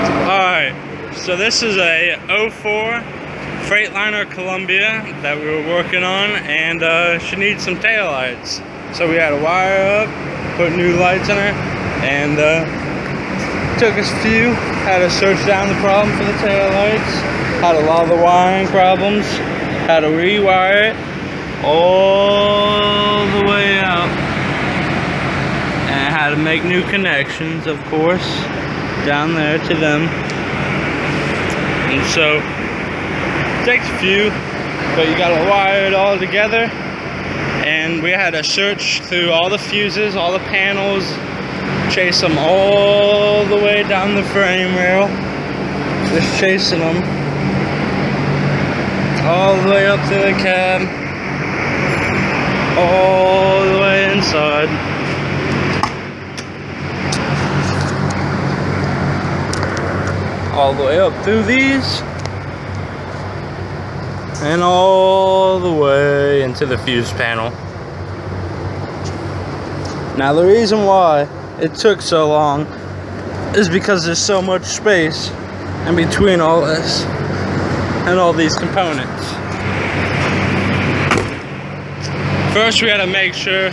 Alright, so this is a 04 Freightliner Columbia that we were working on, and she needs some taillights. So we had to wire up, put new lights in her, and took us a few, had to search down the problem for the taillights, had a lot of the wiring problems, had to rewire it all the way out, and had to make new connections, of course, down there to them. And so it takes a few, but you gotta wire it all together. And we had to search through all the fuses, all the panels, chase them all the way down the frame rail, just chasing them all the way up to the cab, all the way inside. All the way up through these, and all the way into the fuse panel. Now the reason why it took so long is because there's so much space in between all this and all these components. First we had to make sure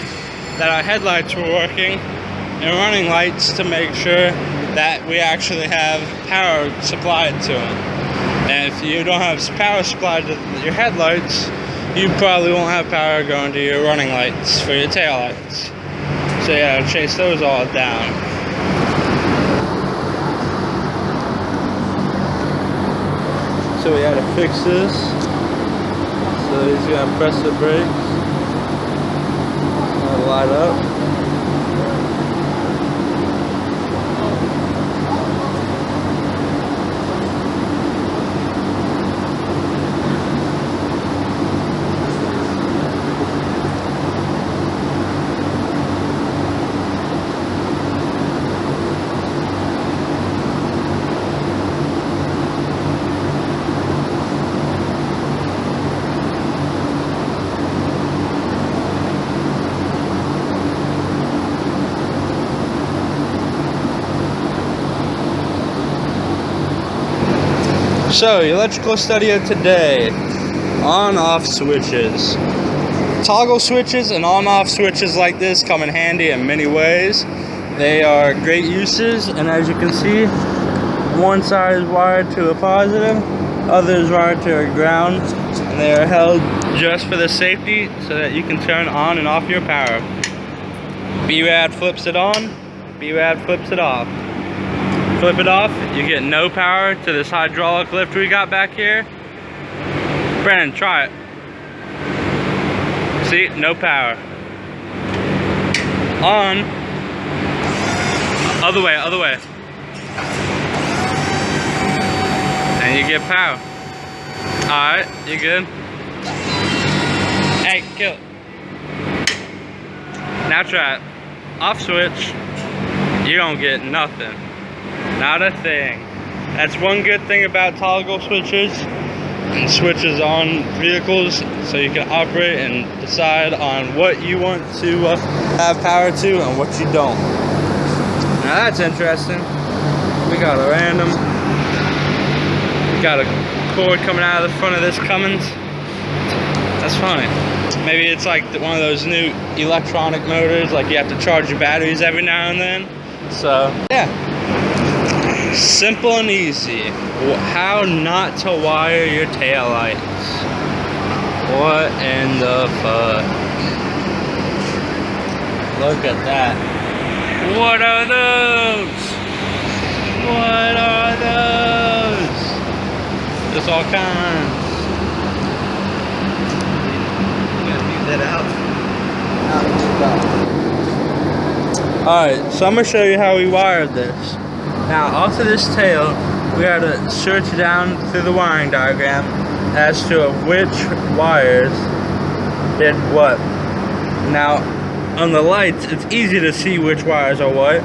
that our headlights were working and running lights to make sure that we actually have power supplied to them. And if you don't have power supplied to your headlights, you probably won't have power going to your running lights for your tail lights. So yeah, chase those all down. So we had to fix this. So he's gonna press the brakes. It'll light up. So, electrical study of today, on-off switches. Toggle switches and on-off switches like this come in handy in many ways. They are great uses, and as you can see, one side is wired to a positive, other is wired to a ground, and they are held just for the safety so that you can turn on and off your power. B-Rad flips it on, B-Rad flips it off. Flip it off, you get no power to this hydraulic lift we got back here. Brandon, try it. See, no power. On. Other way, other way. And you get power. Alright, you good? Hey, kill it. Now try it. Off switch. You don't get nothing. Not a thing. That's one good thing about toggle switches and switches on vehicles, so you can operate and decide on what you want to have power to and what you don't. Now that's interesting. We got a cord coming out of the front of this Cummins. That's funny. Maybe it's like one of those new electronic motors, like you have to charge your batteries every now and then. So yeah. Simple and easy. How not to wire your taillights. What in the fuck? Look at that. What are those? What are those? Just all kinds. You gotta leave that out. Alright, so I'm gonna show you how we wired this. Now, off of this tail, we had to search down through the wiring diagram as to which wires did what. Now, on the lights, it's easy to see which wires are what.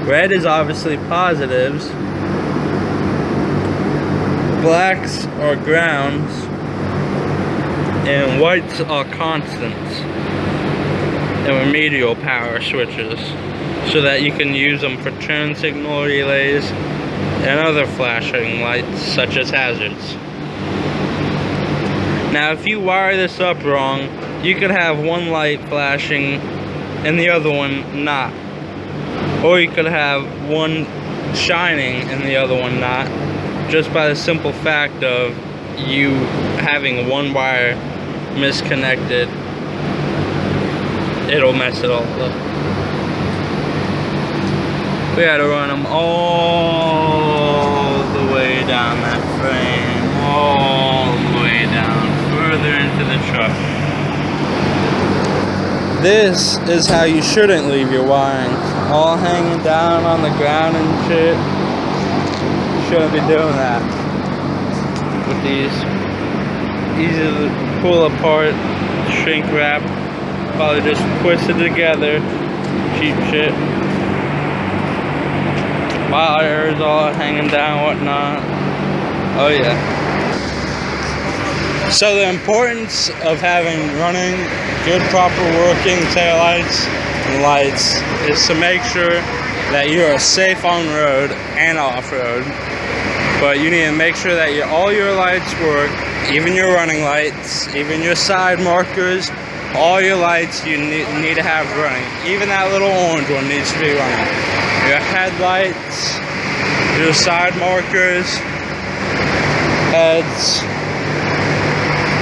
Red is obviously positives, blacks are grounds, and whites are constants and remedial power switches, so that you can use them for turn signal relays and other flashing lights such as hazards. Now if you wire this up wrong, you could have one light flashing and the other one not. Or you could have one shining and the other one not, just by the simple fact of you having one wire misconnected. It'll mess it all up. We had to run them all the way down that frame, all the way down, further into the truck. This is how you shouldn't leave your wiring, all hanging down on the ground and shit. Shouldn't be doing that with these. Easy to pull apart, shrink wrap, probably just twist it together. Cheap shit. Wires all hanging down, whatnot. Oh yeah. So the importance of having running good, proper working taillights and lights is to make sure that you are safe on road and off road. But you need to make sure that all your lights work, even your running lights, even your side markers, all your lights you need to have running. Even that little orange one needs to be running. Your headlights, your side markers, heads,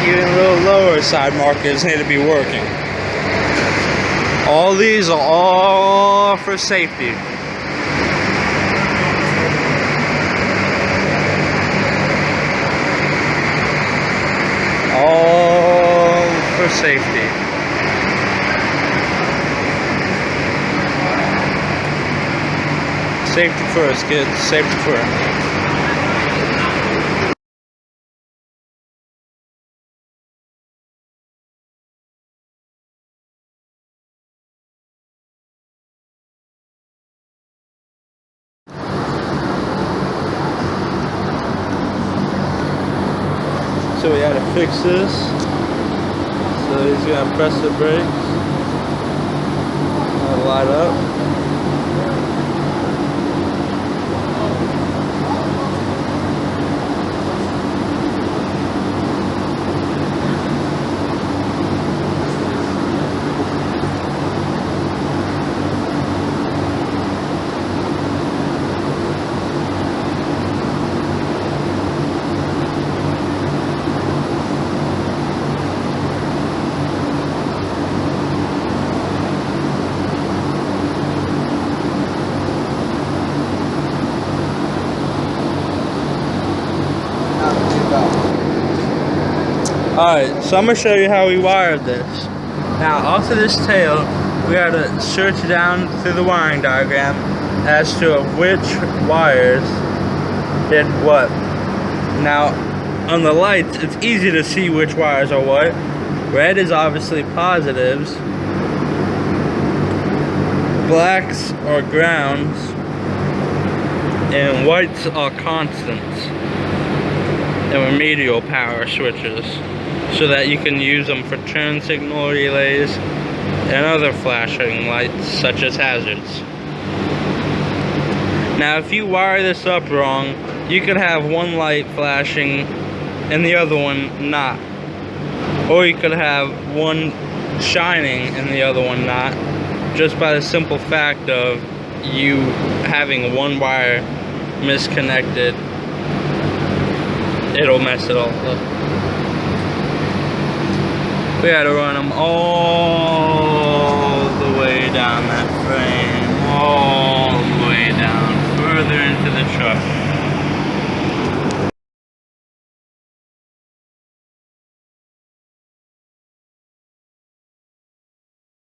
even little lower side markers need to be working. All these are all for safety. All for safety. Safety first, kids. Safety first. So we had to fix this. So he's gonna press the brakes. Light up. Alright, so I'm going to show you how we wired this. Now, off of this tail, we had to search down through the wiring diagram as to which wires did what. Now, on the lights, it's easy to see which wires are what. Red is obviously positives. Blacks are grounds. And whites are constants. And remedial power switches, so that you can use them for turn signal relays and other flashing lights such as hazards. Now if you wire this up wrong, you could have one light flashing and the other one not. Or you could have one shining and the other one not, just by the simple fact of you having one wire misconnected. It'll mess it all up. We had to run them all the way down that frame, all the way down, further into the truck.